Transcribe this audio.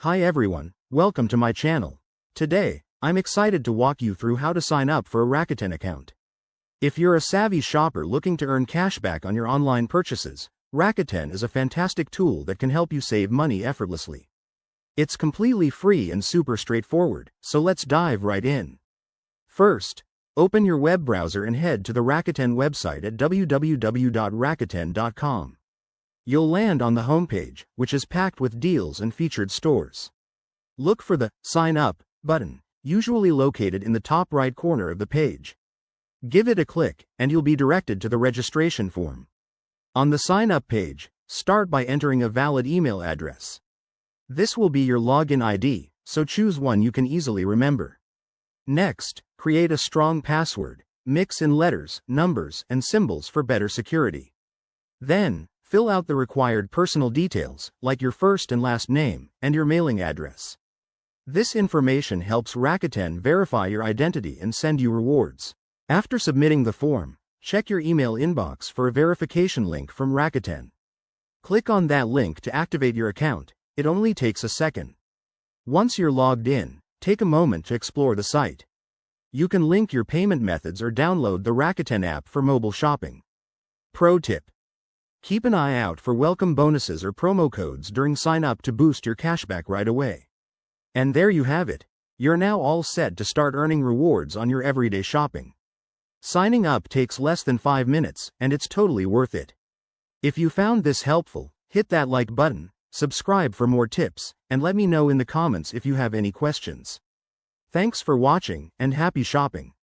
Hi everyone, welcome to my channel. Today, I'm excited to walk you through how to sign up for a Rakuten account. If you're a savvy shopper looking to earn cashback on your online purchases, Rakuten is a fantastic tool that can help you save money effortlessly. It's completely free and super straightforward, so let's dive right in. First, open your web browser and head to the Rakuten website at www.rakuten.com. You'll land on the homepage, which is packed with deals and featured stores. Look for the Sign Up button, usually located in the top right corner of the page. Give it a click, and you'll be directed to the registration form. On the Sign Up page, start by entering a valid email address. This will be your login ID, so choose one you can easily remember. Next, create a strong password. Mix in letters, numbers, and symbols for better security. Then, fill out the required personal details, like your first and last name, and your mailing address. This information helps Rakuten verify your identity and send you rewards. After submitting the form, check your email inbox for a verification link from Rakuten. Click on that link to activate your account. It only takes a second. Once you're logged in, take a moment to explore the site. You can link your payment methods or download the Rakuten app for mobile shopping. Pro tip: keep an eye out for welcome bonuses or promo codes during sign up to boost your cashback right away. And there you have it. You're now all set to start earning rewards on your everyday shopping. Signing up takes less than 5 minutes, and it's totally worth it. If you found this helpful, hit that like button, subscribe for more tips, and let me know in the comments if you have any questions. Thanks for watching, and happy shopping.